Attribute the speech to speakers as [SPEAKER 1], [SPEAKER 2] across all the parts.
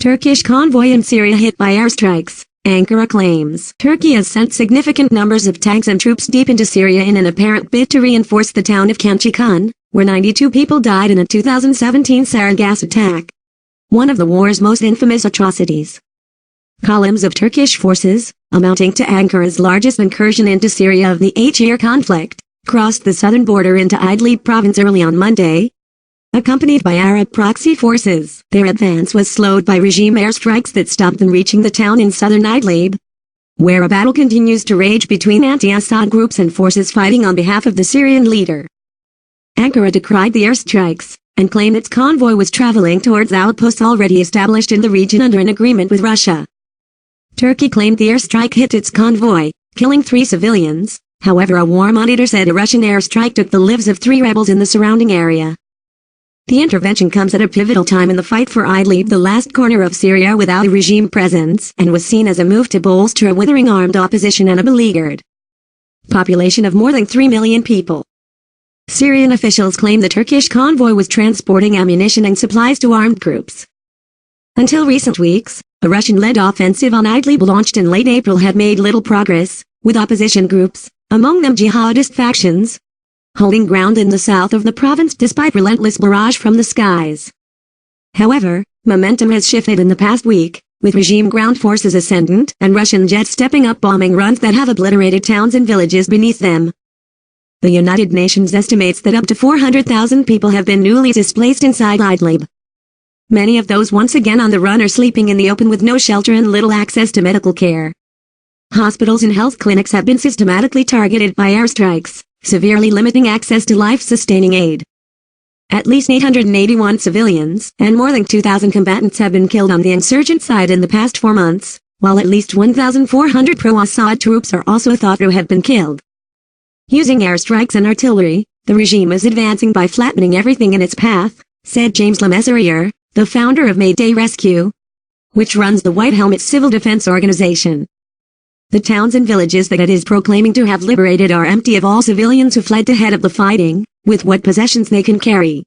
[SPEAKER 1] Turkish convoy in Syria hit by airstrikes, Ankara claims. Turkey has sent significant numbers of tanks and troops deep into Syria in an apparent bid to reinforce the town of Khan Sheikhun, where 92 people died in a 2017 sarin gas attack. One of the war's most infamous atrocities. Columns of Turkish forces, amounting to Ankara's largest incursion into Syria of the 8-year conflict, crossed the southern border into Idlib province early on Monday, accompanied by Arab proxy forces. Their advance was slowed by regime airstrikes that stopped them reaching the town in southern Idlib, where a battle continues to rage between anti-Assad groups and forces fighting on behalf of the Syrian leader. Ankara decried the airstrikes, and claimed its convoy was traveling towards outposts already established in the region under an agreement with Russia. Turkey claimed the airstrike hit its convoy, killing 3 civilians. However, a war monitor said a Russian airstrike took the lives of 3 rebels in the surrounding area. The intervention comes at a pivotal time in the fight for Idlib, the last corner of Syria without a regime presence, and was seen as a move to bolster a withering armed opposition and a beleaguered population of more than 3 million people. Syrian officials claim the Turkish convoy was transporting ammunition and supplies to armed groups. Until recent weeks, a Russian-led offensive on Idlib launched in late April had made little progress, with opposition groups, among them jihadist factions, holding ground in the south of the province despite relentless barrage from the skies. However, momentum has shifted in the past week, with regime ground forces ascendant and Russian jets stepping up bombing runs that have obliterated towns and villages beneath them. The United Nations estimates that up to 400,000 people have been newly displaced inside Idlib. Many of those once again on the run are sleeping in the open with no shelter and little access to medical care. Hospitals and health clinics have been systematically targeted by airstrikes, severely limiting access to life-sustaining aid. At least 881 civilians and more than 2,000 combatants have been killed on the insurgent side in the past 4 months, while at least 1,400 pro-Assad troops are also thought to have been killed. Using airstrikes and artillery, the regime is advancing by flattening everything in its path, said James Lemessurier, the founder of Mayday Rescue, which runs the White Helmet civil defense organization. The towns and villages that it is proclaiming to have liberated are empty of all civilians who fled ahead of the fighting, with what possessions they can carry.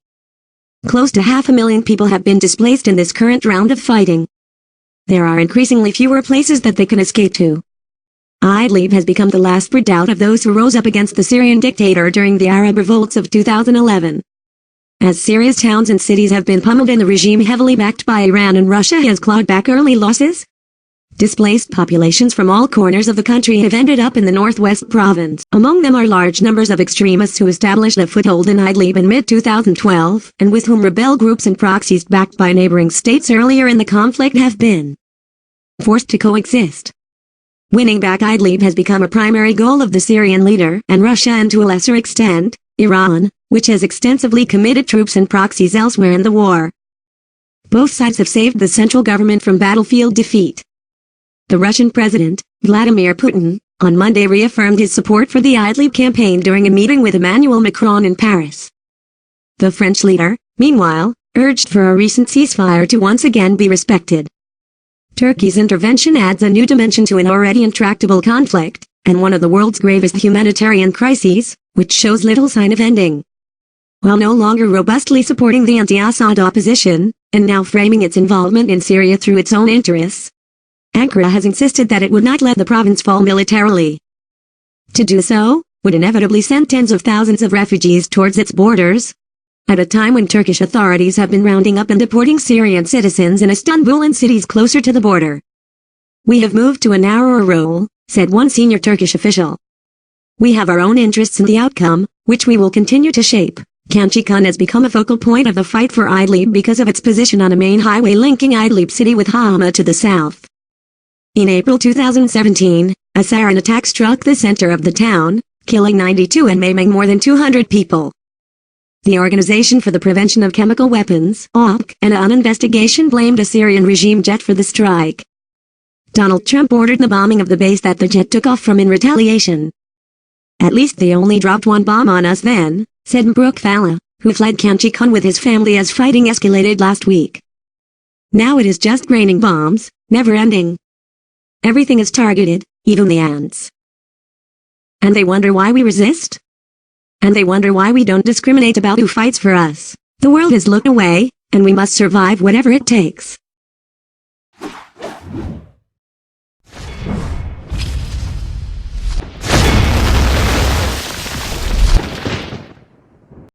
[SPEAKER 1] Close to 500,000 people have been displaced in this current round of fighting. There are increasingly fewer places that they can escape to. Idlib has become the last redoubt of those who rose up against the Syrian dictator during the Arab revolts of 2011. As Syria's towns and cities have been pummeled and the regime heavily backed by Iran and Russia has clawed back early losses, displaced populations from all corners of the country have ended up in the northwest province. Among them are large numbers of extremists who established a foothold in Idlib in mid-2012, and with whom rebel groups and proxies backed by neighboring states earlier in the conflict have been forced to coexist. Winning back Idlib has become a primary goal of the Syrian leader and Russia and to a lesser extent, Iran, which has extensively committed troops and proxies elsewhere in the war. Both sides have saved the central government from battlefield defeat. The Russian President, Vladimir Putin, on Monday reaffirmed his support for the Idlib campaign during a meeting with Emmanuel Macron in Paris. The French leader, meanwhile, urged for a recent ceasefire to once again be respected. Turkey's intervention adds a new dimension to an already intractable conflict, and one of the world's gravest humanitarian crises, which shows little sign of ending. While no longer robustly supporting the anti-Assad opposition, and now framing its involvement in Syria through its own interests, Ankara has insisted that it would not let the province fall militarily. To do so, would inevitably send tens of thousands of refugees towards its borders, at a time when Turkish authorities have been rounding up and deporting Syrian citizens in Istanbul and cities closer to the border. "We have moved to a narrower role," said one senior Turkish official. "We have our own interests in the outcome, which we will continue to shape." Khan Sheikhun has become a focal point of the fight for Idlib because of its position on a main highway linking Idlib city with Hama to the south. In April 2017, a sarin attack struck the center of the town, killing 92 and maiming more than 200 people. The Organization for the Prevention of Chemical Weapons (OPC) and an investigation blamed a Syrian regime jet for the strike. Donald Trump ordered the bombing of the base that the jet took off from in retaliation. "At least they only dropped one bomb on us then," said Mbruk Falla, who fled Khan Sheikhun with his family as fighting escalated last week. "Now it is just raining bombs, never ending. Everything is targeted, even the ants. And they wonder why we resist? And they wonder why we don't discriminate about who fights for us. The world has looked away, and we must survive whatever it takes."